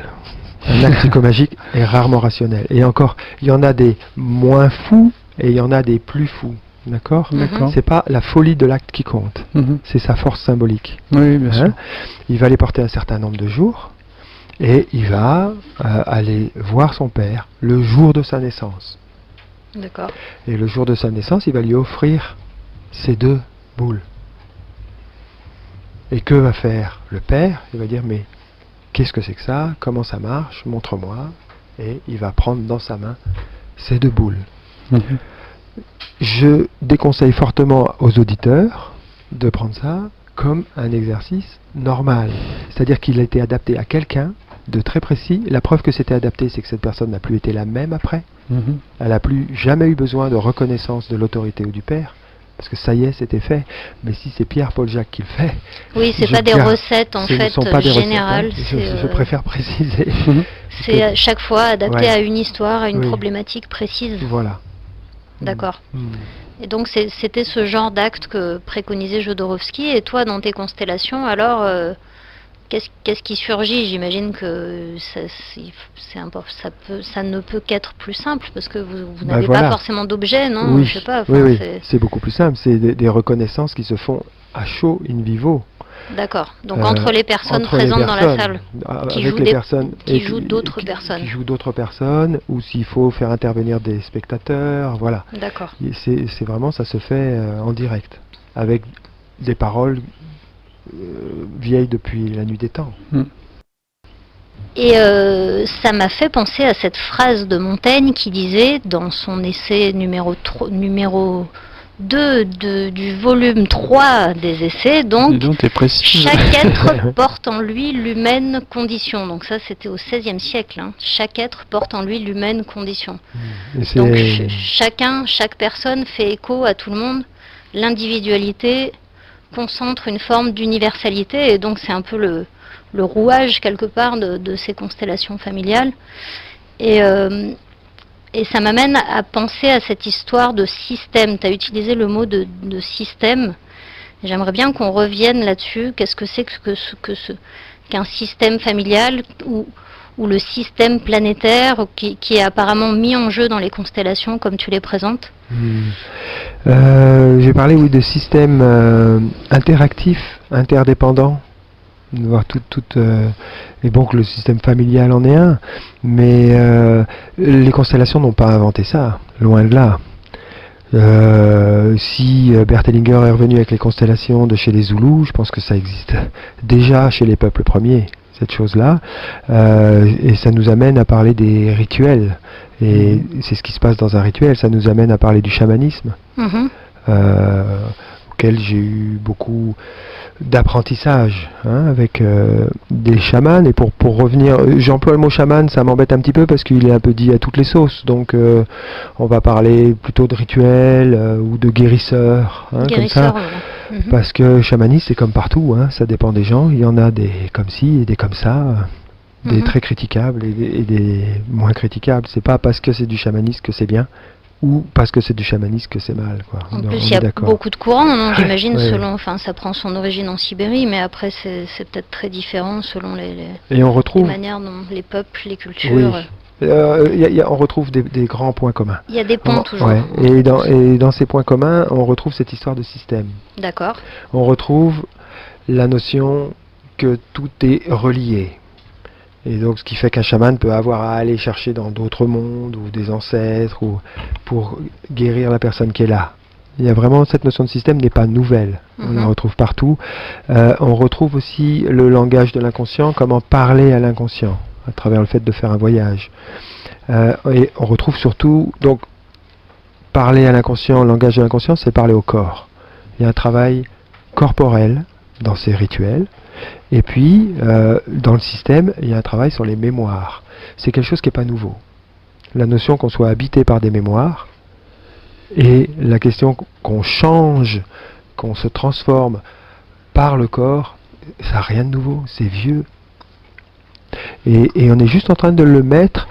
Un acte psychomagique est rarement rationnel. Et encore, il y en a des moins fous et il y en a des plus fous. D'accord? D'accord. C'est pas la folie de l'acte qui compte, Mhm. c'est sa force symbolique. Oui, bien sûr. Hein? Il va les porter un certain nombre de jours et il va aller voir son père le jour de sa naissance. D'accord. Et le jour de sa naissance, il va lui offrir ces deux boules. Et que va faire le père? Il va dire, mais qu'est-ce que c'est que ça? Comment ça marche? Montre-moi. Et il va prendre dans sa main ces deux boules. Mhm. Je déconseille fortement aux auditeurs de prendre ça comme un exercice normal. C'est-à-dire qu'il a été adapté à quelqu'un de très précis. La preuve que c'était adapté, c'est que cette personne n'a plus été la même après. Mhm. Elle n'a plus jamais eu besoin de reconnaissance de l'autorité ou du père. parce que ça y est, c'était fait. Mais si c'est Pierre-Paul Jacques qui le fait... Oui, c'est je pas des garde- recettes en ce ne fait sont pas des recettes, générales. hein. C'est Je préfère préciser. c'est à chaque fois adapté Ouais. à une histoire, à une Oui. problématique précise. Voilà. D'accord. Mm. Et donc c'était ce genre d'acte que préconisait Jodorowsky. Et toi, dans tes constellations, alors, qu'est-ce qui surgit? J'imagine que ça ne peut qu'être plus simple parce que vous Bah n'avez voilà. pas forcément d'objet, non? Oui, Je sais pas. oui, Enfin, oui. C'est beaucoup plus simple. C'est des reconnaissances qui se font à chaud, in vivo. D'accord. Donc Euh, entre les personnes entre les présentes dans la personnes, salle, qui avec jouent les des- personnes qui et jouent d'autres personnes. qui jouent d'autres personnes, ou s'il faut faire intervenir des spectateurs, voilà. D'accord. Et c'est vraiment, ça se fait en direct, avec des paroles vieilles depuis la nuit des temps. Et ça m'a fait penser à cette phrase de Montaigne qui disait, dans son essai numéro 2 du volume 3 des essais, Dis donc, donc, t'es précis. chaque être porte en lui l'humaine condition. Donc ça, c'était au XVIe siècle. Hein. Chaque être porte en lui l'humaine condition. Et c'est- Donc chaque personne fait écho à tout le monde. L'individualité concentre une forme d'universalité, et donc c'est un peu le rouage quelque part de ces constellations familiales. Et ça m'amène à penser à cette histoire de système. Tu as utilisé le mot de système. J'aimerais bien qu'on revienne là-dessus. Qu'est-ce que c'est qu'un système familial ou le système planétaire qui est apparemment mis en jeu dans les constellations comme tu les présentes? J'ai parlé, oui, de systèmes interactifs, interdépendants. Voir et bon, que le système familial en est un, mais les constellations n'ont pas inventé ça, loin de là. Si Bert Hellinger est revenu avec les constellations de chez les Zoulous, je pense que ça existe déjà chez les peuples premiers, cette chose-là, et ça nous amène à parler des rituels, et c'est ce qui se passe dans un rituel, ça nous amène à parler du chamanisme, auquel j'ai eu beaucoup d'apprentissage avec des chamans. Et pour revenir, j'emploie le mot chaman, ça m'embête un petit peu parce qu'il est un peu dit à toutes les sauces, donc on va parler plutôt de rituels ou de guérisseurs, comme ça, Voilà. parce que chamanisme c'est comme partout, ça dépend des gens, il y en a des comme ci et des comme ça, des très critiquables et des moins critiquables. C'est pas parce que c'est du chamanisme que c'est bien, ou parce que c'est du chamanisme que c'est mal, quoi. En Non, plus, on il y est a d'accord. beaucoup de courants, non, j'imagine, Ouais. selon, enfin, ça prend son origine en Sibérie, mais après, c'est peut-être très différent selon les Et on retrouve, manières dont les peuples, les cultures. oui, on retrouve des grands points communs. Il y a des ponts toujours. Ouais. Et dans ces points communs, on retrouve cette histoire de système. D'accord. On retrouve la notion que tout est relié. Et donc, ce qui fait qu'un chaman peut avoir à aller chercher dans d'autres mondes ou des ancêtres ou pour guérir la personne qui est là. Il y a vraiment cette notion de système n'est pas nouvelle. On la retrouve partout. On retrouve aussi le langage de l'inconscient, comment parler à l'inconscient à travers le fait de faire un voyage. Et on retrouve surtout, donc, parler à l'inconscient, le langage de l'inconscient, c'est parler au corps. Il y a un travail corporel dans ces rituels. Et puis, dans le système, il y a un travail sur les mémoires. C'est quelque chose qui n'est pas nouveau. La notion qu'on soit habité par des mémoires, et la question qu'on change, qu'on se transforme par le corps, ça n'a rien de nouveau, c'est vieux. Et on est juste en train de le mettre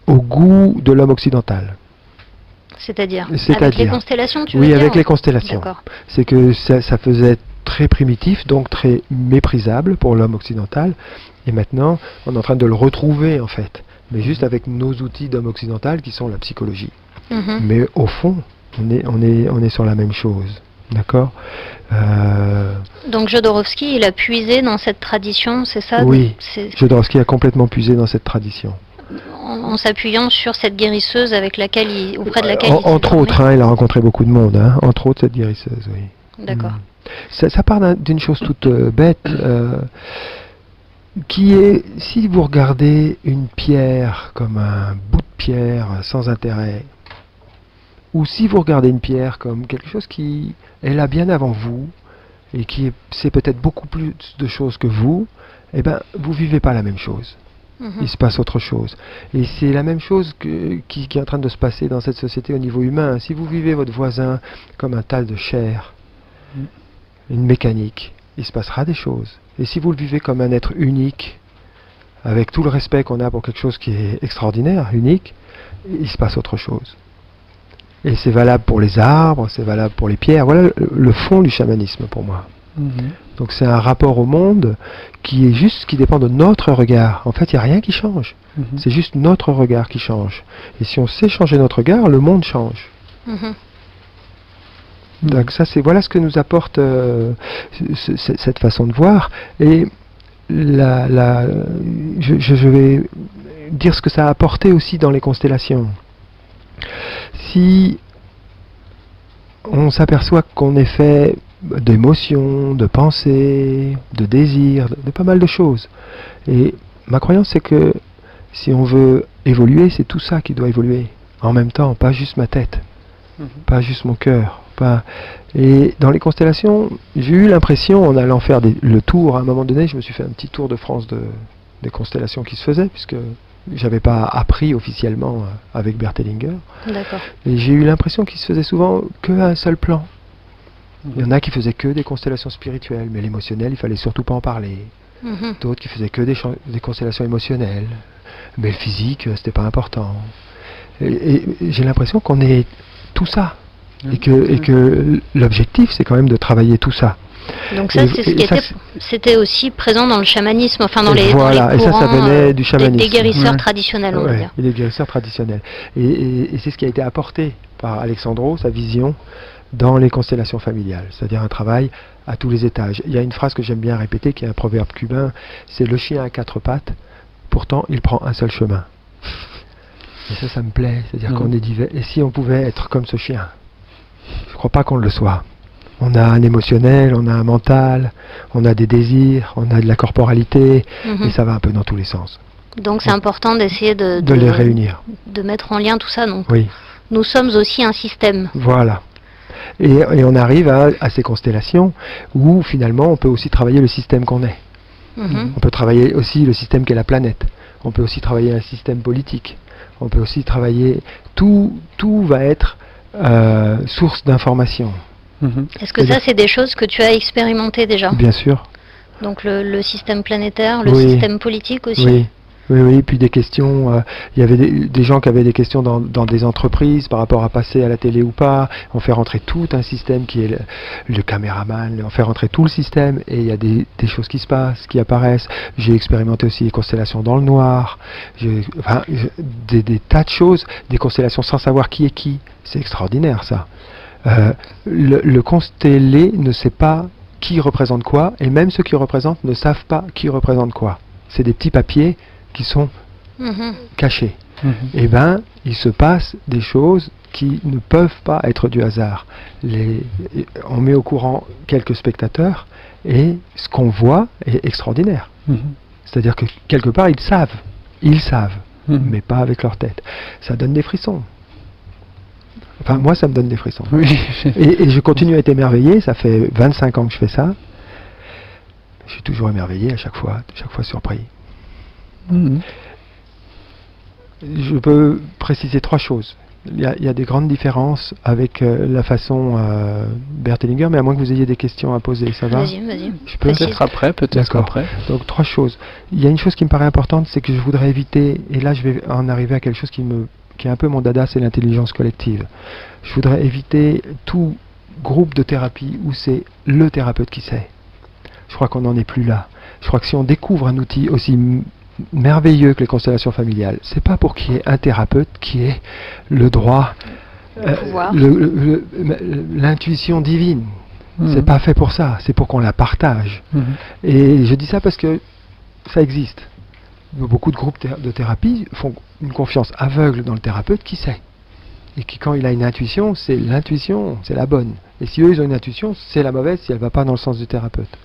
au goût de l'homme occidental. C'est-à-dire C'est-à-dire, avec les constellations, tu veux oui, dire? avec les constellations. D'accord. C'est que ça faisait très primitif, donc très méprisable pour l'homme occidental. Et maintenant, on est en train de le retrouver, en fait. Mais juste avec nos outils d'homme occidental qui sont la psychologie. Mais au fond, on est sur la même chose. D'accord. Donc Jodorowsky, il a puisé dans cette tradition, c'est ça? Oui. C'est- Jodorowsky a complètement puisé dans cette tradition. en s'appuyant sur cette guérisseuse auprès de laquelle il s'est Entre formé. autres, il a rencontré beaucoup de monde. Entre autres, cette guérisseuse, oui. D'accord. Ça part d'une chose toute bête, qui est, si vous regardez une pierre comme un bout de pierre sans intérêt, ou si vous regardez une pierre comme quelque chose qui est là bien avant vous, et qui sait peut-être beaucoup plus de choses que vous, eh ben, vous vivez pas la même chose. Il se passe autre chose. Et c'est la même chose qui est en train de se passer dans cette société au niveau humain. Si vous vivez votre voisin comme un tas de chair, une mécanique, il se passera des choses. Et si vous le vivez comme un être unique, avec tout le respect qu'on a pour quelque chose qui est extraordinaire, unique, il se passe autre chose. Et c'est valable pour les arbres, c'est valable pour les pierres. Voilà le fond du chamanisme pour moi. Donc c'est un rapport au monde qui est juste, qui dépend de notre regard. En fait, il n'y a rien qui change. C'est juste notre regard qui change. Et si on sait changer notre regard, le monde change. Donc ça, voilà ce que nous apporte cette façon de voir. Et je vais dire ce que ça a apporté aussi dans les constellations. Si on s'aperçoit qu'on est fait d'émotions, de pensées, de désirs, de pas mal de choses. Et ma croyance, c'est que si on veut évoluer, c'est tout ça qui doit évoluer. En même temps, pas juste ma tête, pas juste mon cœur. Et dans les constellations, j'ai eu l'impression, en allant faire le tour, à un moment donné, je me suis fait un petit tour de France des constellations qui se faisaient, puisque j'avais pas appris officiellement avec Bert Hellinger. D'accord. Et j'ai eu l'impression qu'il se faisait souvent qu'un seul plan. Il y en a qui faisaient que des constellations spirituelles, mais l'émotionnel, il fallait surtout pas en parler. D'autres qui faisaient que des constellations émotionnelles, mais le physique, c'était pas important. Et j'ai l'impression qu'on est tout ça. Et que l'objectif, c'est quand même de travailler tout ça. Donc ça, c'est ce qui c'était aussi présent dans le chamanisme, enfin dans les voilà, et ça venait du chamanisme. Des guérisseurs traditionnels, on va dire. Et des guérisseurs traditionnels. Et c'est ce qui a été apporté par Alexandro, sa vision, dans les constellations familiales, c'est-à-dire un travail à tous les étages. Il y a une phrase que j'aime bien répéter, qui est un proverbe cubain, c'est le chien à quatre pattes, pourtant il prend un seul chemin. Et ça me plaît, c'est-à-dire qu'on est divers. Et si on pouvait être comme ce chien? Je ne crois pas qu'on le soit. On a un émotionnel, on a un mental, on a des désirs, on a de la corporalité, et ça va un peu dans tous les sens. Donc c'est important d'essayer de les réunir. De mettre en lien tout ça. Donc oui. Nous sommes aussi un système. Voilà. Et on arrive à ces constellations où finalement on peut aussi travailler le système qu'on est. On peut travailler aussi le système qu'est la planète. On peut aussi travailler un système politique. On peut aussi travailler... Tout va être source d'information. Est-ce que ça, c'est des choses que tu as expérimentées déjà? Bien sûr. Donc le système planétaire, le système politique aussi? Oui. Oui, puis des questions, il y avait des gens qui avaient des questions dans des entreprises par rapport à passer à la télé ou pas. On fait rentrer tout un système qui est le caméraman, on fait rentrer tout le système et il y a des choses qui se passent, qui apparaissent. J'ai expérimenté aussi les constellations dans le noir, des tas de choses, des constellations sans savoir qui est qui. C'est extraordinaire ça. Le constellé ne sait pas qui représente quoi et même ceux qui représentent ne savent pas qui représente quoi. C'est des petits papiers qui sont cachés. Et il se passe des choses qui ne peuvent pas être du hasard. On met au courant quelques spectateurs et ce qu'on voit est extraordinaire. C'est-à-dire que quelque part ils savent, mais pas avec leur tête. Ça donne des frissons. Enfin, moi, ça me donne des frissons. Oui. Et je continue à être émerveillé. Ça fait 25 ans que je fais ça. Je suis toujours émerveillé à chaque fois surpris. Je peux préciser 3 choses. Il y a des grandes différences avec la façon Bert Hellinger, mais à moins que vous ayez des questions à poser, ça va? Vas-y. Je peux peut-être après. Donc 3 choses. Il y a une chose qui me paraît importante, c'est que je voudrais éviter, et là je vais en arriver à quelque chose qui est un peu mon dada, c'est l'intelligence collective. Je voudrais éviter tout groupe de thérapie où c'est le thérapeute qui sait. Je crois qu'on n'en est plus là. Je crois que si on découvre un outil aussi merveilleux que les constellations familiales, c'est pas pour qu'il y ait un thérapeute qui ait le droit, l'intuition divine. C'est pas fait pour ça, c'est pour qu'on la partage. Et je dis ça parce que ça existe. Beaucoup de groupes de thérapie font une confiance aveugle dans le thérapeute qui sait. Et qui, quand il a une intuition, c'est l'intuition, c'est la bonne. Et si eux, ils ont une intuition, c'est la mauvaise si elle ne va pas dans le sens du thérapeute.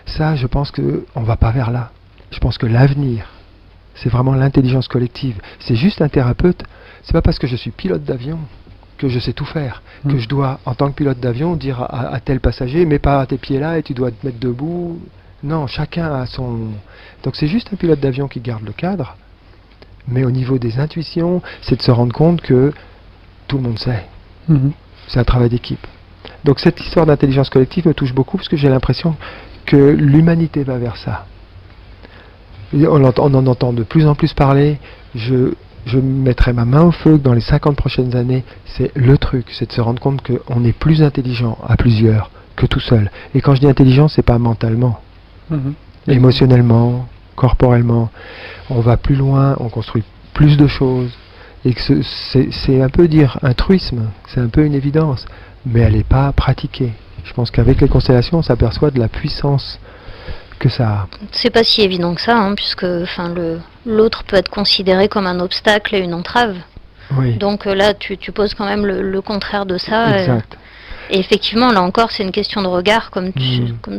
Ça, je pense qu'on ne va pas vers là. Je pense que l'avenir, c'est vraiment l'intelligence collective. C'est juste un thérapeute. C'est pas parce que je suis pilote d'avion que je sais tout faire, que je dois, en tant que pilote d'avion, dire à tel passager, mets pas tes pieds là et tu dois te mettre debout. Non, chacun a son... Donc c'est juste un pilote d'avion qui garde le cadre, mais au niveau des intuitions, c'est de se rendre compte que tout le monde sait. C'est un travail d'équipe. Donc cette histoire d'intelligence collective me touche beaucoup parce que j'ai l'impression que l'humanité va vers ça. Et on en entend de plus en plus parler. Je mettrai ma main au feu que dans les 50 prochaines années, c'est le truc, c'est de se rendre compte qu'on est plus intelligent à plusieurs que tout seul. Et quand je dis intelligent, c'est pas mentalement, émotionnellement, corporellement. On va plus loin, on construit plus de choses. Et que c'est un peu dire un truisme, c'est un peu une évidence, mais elle n'est pas pratiquée. Je pense qu'avec les constellations, on s'aperçoit de la puissance que ça a. C'est pas si évident que ça, hein, puisque l'autre peut être considéré comme un obstacle et une entrave. Oui. Donc là, tu poses quand même le contraire de ça. Exact. Et effectivement, là encore, c'est une question de regard, comme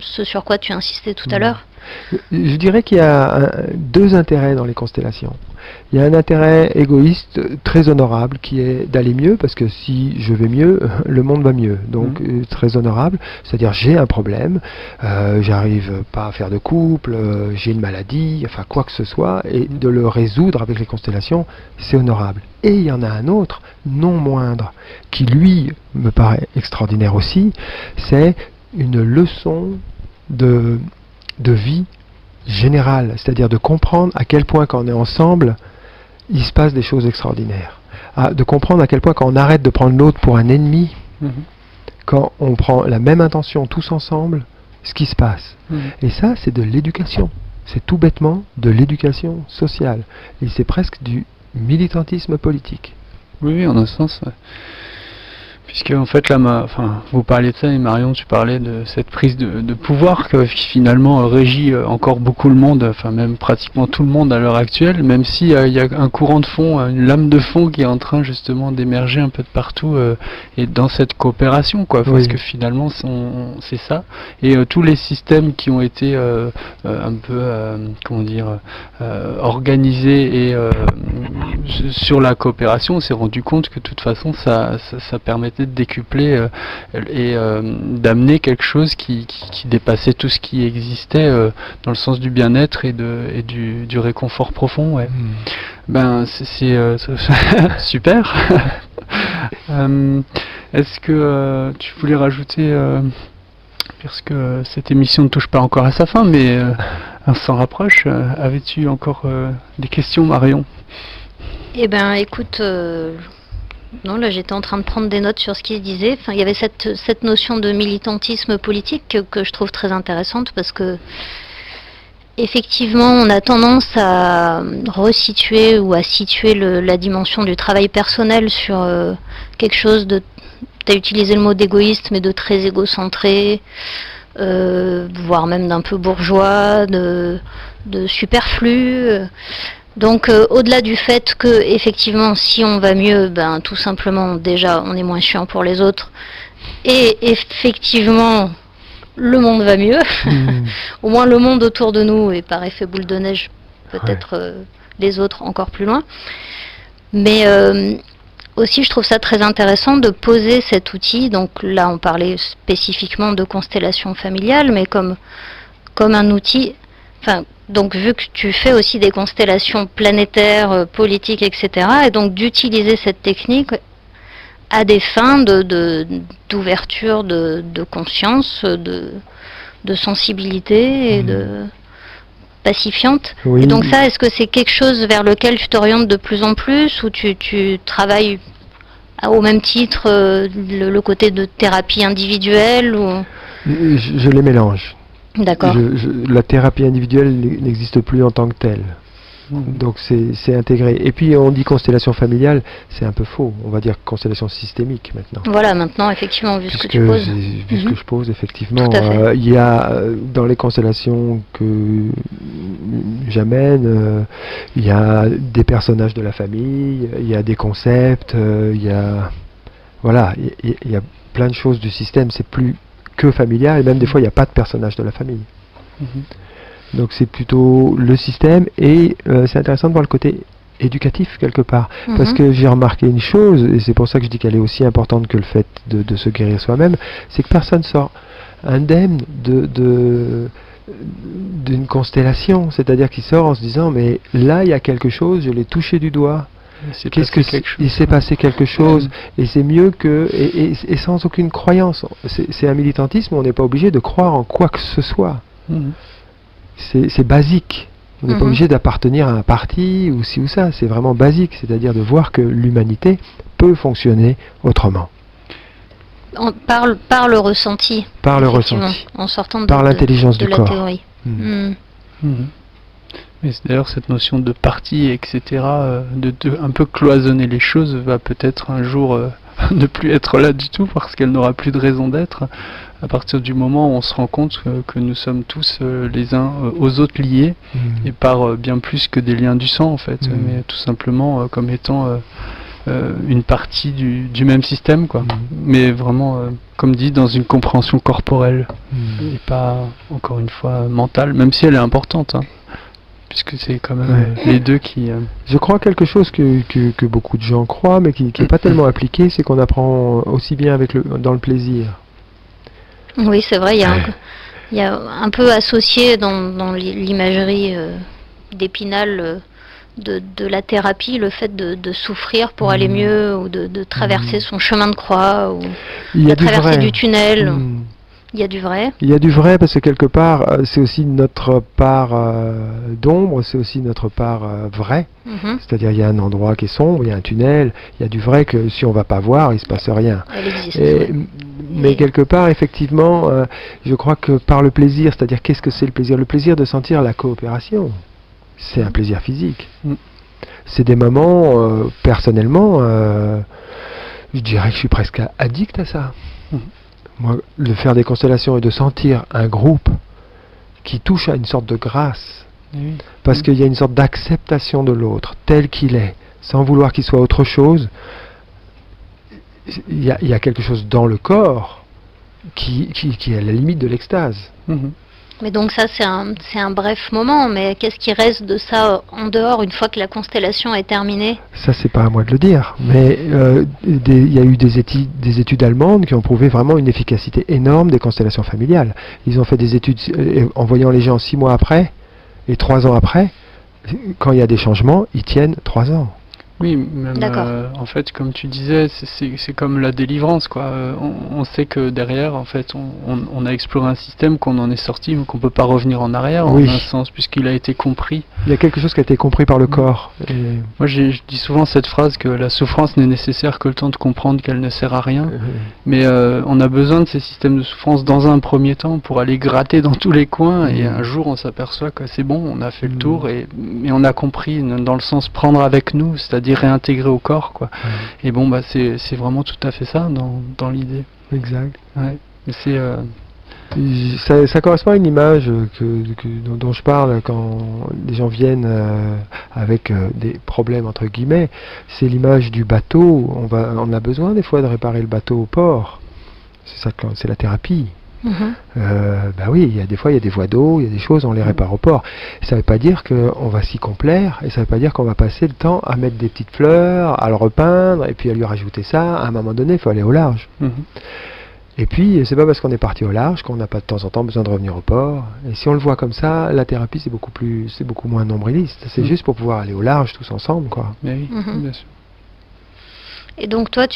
ce sur quoi tu insistais tout à l'heure. Je dirais qu'il y a deux intérêts dans les constellations. Il y a un intérêt égoïste très honorable qui est d'aller mieux, parce que si je vais mieux, le monde va mieux. Donc très honorable, c'est-à-dire j'ai un problème, j'arrive pas à faire de couple, j'ai une maladie, enfin quoi que ce soit, et de le résoudre avec les constellations, c'est honorable. Et il y en a un autre, non moindre, qui lui me paraît extraordinaire aussi, c'est une leçon de vie générale, c'est-à-dire de comprendre à quel point quand on est ensemble, il se passe des choses extraordinaires. De comprendre à quel point quand on arrête de prendre l'autre pour un ennemi, quand on prend la même intention tous ensemble, ce qui se passe. Et ça, c'est de l'éducation. C'est tout bêtement de l'éducation sociale. Et c'est presque du militantisme politique. Oui, en un sens, ouais. Puisque en fait là, vous parliez de ça et Marion, tu parlais de cette prise de pouvoir qui finalement régit encore beaucoup le monde, enfin même pratiquement tout le monde à l'heure actuelle, même s'il y a un courant de fond, une lame de fond qui est en train justement d'émerger un peu de partout et dans cette coopération, quoi, parce que finalement c'est ça. Et tous les systèmes qui ont été un peu, organisés et sur la coopération, on s'est rendu compte que de toute façon ça permettait de décupler et d'amener quelque chose qui dépassait tout ce qui existait dans le sens du bien-être et du réconfort profond. Ouais. Ben c'est super. Est-ce que tu voulais rajouter, parce que cette émission ne touche pas encore à sa fin, mais on s'en rapproche, avais-tu encore des questions, Marion? Eh ben écoute, non, là j'étais en train de prendre des notes sur ce qui se disait. Enfin, il y avait cette notion de militantisme politique que je trouve très intéressante, parce que effectivement on a tendance à resituer ou à situer la dimension du travail personnel sur quelque chose de... Tu as utilisé le mot d'égoïste, mais de très égocentré, voire même d'un peu bourgeois, de superflu. Donc au-delà du fait que effectivement si on va mieux, ben tout simplement déjà on est moins chiant pour les autres, et effectivement le monde va mieux, au moins le monde autour de nous, et par effet boule de neige peut-être les autres encore plus loin. Mais aussi je trouve ça très intéressant de poser cet outil, donc là on parlait spécifiquement de constellation familiale, mais comme un outil, enfin donc vu que tu fais aussi des constellations planétaires, politiques, etc., et donc d'utiliser cette technique à des fins d'ouverture de conscience, de sensibilité et de pacifiante. Oui. Et donc ça, est-ce que c'est quelque chose vers lequel tu t'orientes de plus en plus, ou tu travailles au même titre le côté de thérapie individuelle ou... Je les mélange. D'accord. La thérapie individuelle n'existe plus en tant que telle. Donc c'est intégré. Et puis on dit constellation familiale, c'est un peu faux. On va dire constellation systémique maintenant. Voilà, maintenant effectivement, vu ce que tu poses. Vu ce que je pose, effectivement. Il y a dans les constellations que j'amène, il y a des personnages de la famille, il y a des concepts, il y a plein de choses du système. C'est plus que familial, et même des fois il n'y a pas de personnage de la famille. Donc c'est plutôt le système, et c'est intéressant de voir le côté éducatif quelque part, parce que j'ai remarqué une chose, et c'est pour ça que je dis qu'elle est aussi importante que le fait de se guérir soi-même, c'est que personne sort indemne d'une constellation, c'est-à-dire qu'il sort en se disant mais là il y a quelque chose, je l'ai touché du doigt. Il s'est passé quelque chose et c'est mieux que et sans aucune croyance. C'est un militantisme où on n'est pas obligé de croire en quoi que ce soit. C'est basique. On n'est pas obligé d'appartenir à un parti ou ci ou ça. C'est vraiment basique, c'est-à-dire de voir que l'humanité peut fonctionner autrement. Par le ressenti. Par le ressenti. En sortant par l'intelligence du la corps. théorie. Mais d'ailleurs, cette notion de parti, etc., de un peu cloisonner les choses, va peut-être un jour ne plus être là du tout, parce qu'elle n'aura plus de raison d'être, à partir du moment où on se rend compte que nous sommes tous les uns aux autres liés, et par bien plus que des liens du sang, en fait, mais tout simplement comme étant une partie du même système, quoi. Mais vraiment, comme dit, dans une compréhension corporelle, et pas, encore une fois, mentale, même si elle est importante, hein. Puisque c'est quand même les deux qui... Je crois quelque chose que beaucoup de gens croient, mais qui n'est pas tellement appliqué, c'est qu'on apprend aussi bien dans le plaisir. Oui, c'est vrai, il y a un peu associé dans l'imagerie d'Épinal de la thérapie, le fait de souffrir pour aller mieux, ou de traverser son chemin de croix, ou de traverser du tunnel. Il y a du vrai. Il y a du vrai parce que quelque part, c'est aussi notre part d'ombre, c'est aussi notre part vraie. C'est-à-dire il y a un endroit qui est sombre, il y a un tunnel, il y a du vrai que si on va pas voir, il se passe rien. Elle existe. Mais quelque part, effectivement, je crois que par le plaisir, c'est-à-dire qu'est-ce que c'est le plaisir? Le plaisir de sentir la coopération, c'est un plaisir physique. C'est des moments, personnellement, je dirais que je suis presque addict à ça. Moi, de faire des constellations et de sentir un groupe qui touche à une sorte de grâce, parce qu'il y a une sorte d'acceptation de l'autre, tel qu'il est, sans vouloir qu'il soit autre chose, il y a quelque chose dans le corps qui est à la limite de l'extase. Mais donc ça, c'est un bref moment, mais qu'est-ce qui reste de ça en dehors, une fois que la constellation est terminée? Ça, c'est pas à moi de le dire, mais il y a eu des études allemandes qui ont prouvé vraiment une efficacité énorme des constellations familiales. Ils ont fait des études en voyant les gens 6 mois après et 3 ans après. Quand il y a des changements, ils tiennent 3 ans. Oui, même en fait, comme tu disais, c'est comme la délivrance, quoi. On sait que derrière, en fait, on a exploré un système, qu'on en est sorti, mais qu'on peut pas revenir en arrière, en un sens, puisqu'il a été compris. Il y a quelque chose qui a été compris par le corps. Et... Moi, je dis souvent cette phrase que la souffrance n'est nécessaire que le temps de comprendre qu'elle ne sert à rien. Mais on a besoin de ces systèmes de souffrance dans un premier temps pour aller gratter dans tous les coins, et un jour, on s'aperçoit que c'est bon, on a fait le tour, et on a compris dans le sens prendre avec nous, c'est-à-dire réintégrer au corps, quoi. Et bon, bah c'est vraiment tout à fait ça dans l'idée. Exact. Ouais. C'est ça correspond à une image dont je parle quand les gens viennent avec des problèmes entre guillemets. C'est l'image du bateau. On a besoin des fois de réparer le bateau au port. C'est ça, c'est la thérapie. Bah oui, des fois il y a des voies d'eau, il y a des choses, on les répare au port. Ça ne veut pas dire qu'on va s'y complaire, et ça ne veut pas dire qu'on va passer le temps à mettre des petites fleurs, à le repeindre, et puis à lui rajouter ça. À un moment donné, il faut aller au large. Et puis, c'est pas parce qu'on est parti au large qu'on n'a pas de temps en temps besoin de revenir au port. Et si on le voit comme ça, la thérapie c'est beaucoup moins nombriliste. C'est juste pour pouvoir aller au large tous ensemble, quoi. Mais oui, bien sûr. Et donc toi,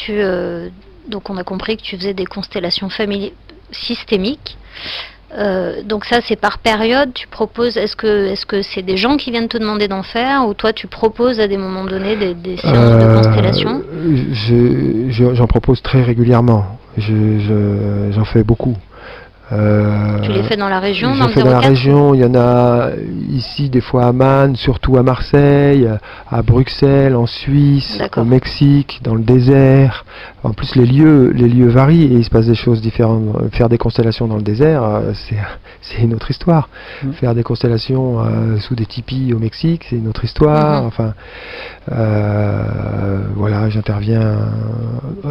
donc on a compris que tu faisais des constellations familiales systémique. Donc ça, c'est par période. Tu proposes, est-ce que c'est des gens qui viennent te demander d'en faire, ou toi tu proposes à des moments donnés des séances de constellation? J'en propose très régulièrement. J'en fais beaucoup. Tu les fais dans la région, dans la région, il y en a ici des fois à Man, surtout à Marseille, à Bruxelles, en Suisse, au Mexique, dans le désert. En plus les lieux varient et il se passe des choses différentes. Faire des constellations dans le désert, c'est une autre histoire. Faire des constellations sous des tipis au Mexique, c'est une autre histoire. Enfin, voilà, j'interviens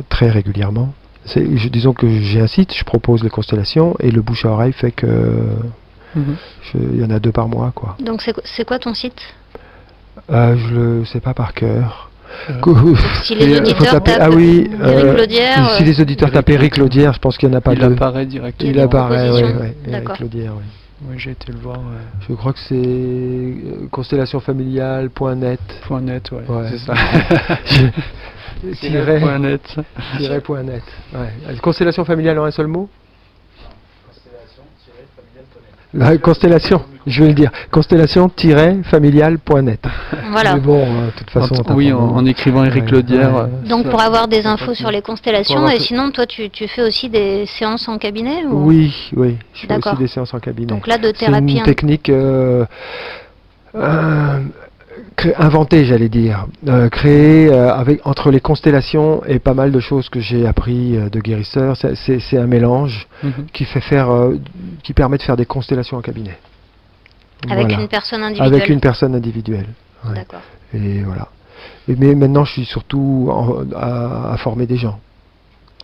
très régulièrement. Disons que j'ai un site, je propose les constellations et le bouche à oreille fait que il y en a 2 par mois, quoi. Donc c'est quoi ton site? Je le sais pas par cœur. Si les auditeurs tapent Eric Laudière, si les auditeurs tapent Eric Laudière, je pense qu'il n'y en a pas 2. Il apparaît directement. Il apparaît, oui. Eric Laudière, oui. Oui, j'ai été le voir. Je crois que c'est constellationfamiliale.net. .net, ouais, Ouais. c'est ça. Tiret .net. .net. Ouais. Constellation familiale en un seul mot? La constellation, je vais le dire. Constellation-familiale.net. Voilà. Mais bon, de toute façon... Oui, en écrivant Éric Ouais, Laudière. ouais. Donc pour avoir des infos sur les constellations, avoir et tout- sinon toi tu fais aussi des séances en cabinet ou... Oui, je fais D'accord. aussi des séances en cabinet. Donc là de C'est thérapie. une technique inventée, j'allais dire. Créée entre les constellations et pas mal de choses que j'ai appris de guérisseurs. C'est un mélange qui permet de faire des constellations en cabinet. Avec Voilà. une personne individuelle. Avec une personne individuelle. Ouais. D'accord. Et voilà. Mais maintenant, je suis surtout à former des gens.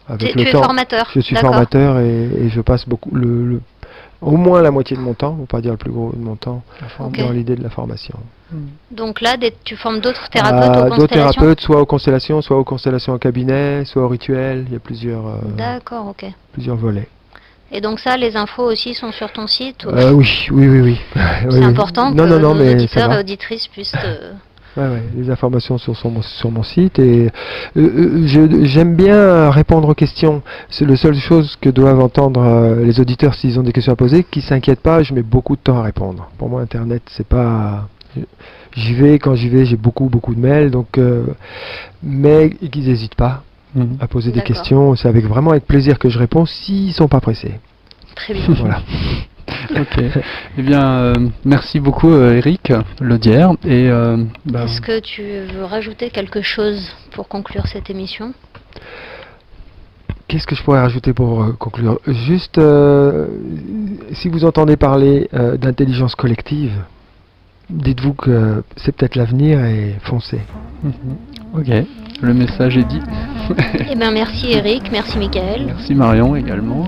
Avec Tu le es temps, formateur. je suis D'accord. formateur et je passe beaucoup, au moins la moitié de mon temps, pour pas dire le plus gros de mon temps, Ok. dans l'idée de la formation. Donc là tu formes d'autres thérapeutes aux D'autres constellations. thérapeutes, soit aux constellations en cabinet, soit au rituel. Il y a D'accord, ok. plusieurs volets. Et donc ça, les infos aussi sont sur ton site ou... Oui. C'est important que Non, nos mais ça auditeurs va. et auditrices puissent... Ouais, les informations sont sur mon site et j'aime bien répondre aux questions. C'est la seule chose que doivent entendre les auditeurs s'ils ont des questions à poser, qu'ils s'inquiètent pas, je mets beaucoup de temps à répondre. Pour moi, Internet, c'est pas... J'y vais, quand j'y vais, j'ai beaucoup de mails, donc mais qu'ils n'hésitent pas à poser des D'accord. questions. C'est vraiment avec plaisir que je réponds s'ils sont pas pressés. Très bien. Voilà. Ok. Eh bien, merci beaucoup Éric Laudière. Et, Est-ce que tu veux rajouter quelque chose pour conclure cette émission? Qu'est-ce que je pourrais rajouter pour conclure? Juste, si vous entendez parler d'intelligence collective, dites-vous que c'est peut-être l'avenir et foncez. Ok, le message est dit. Eh bien merci Eric, merci Michael. Merci Marion également.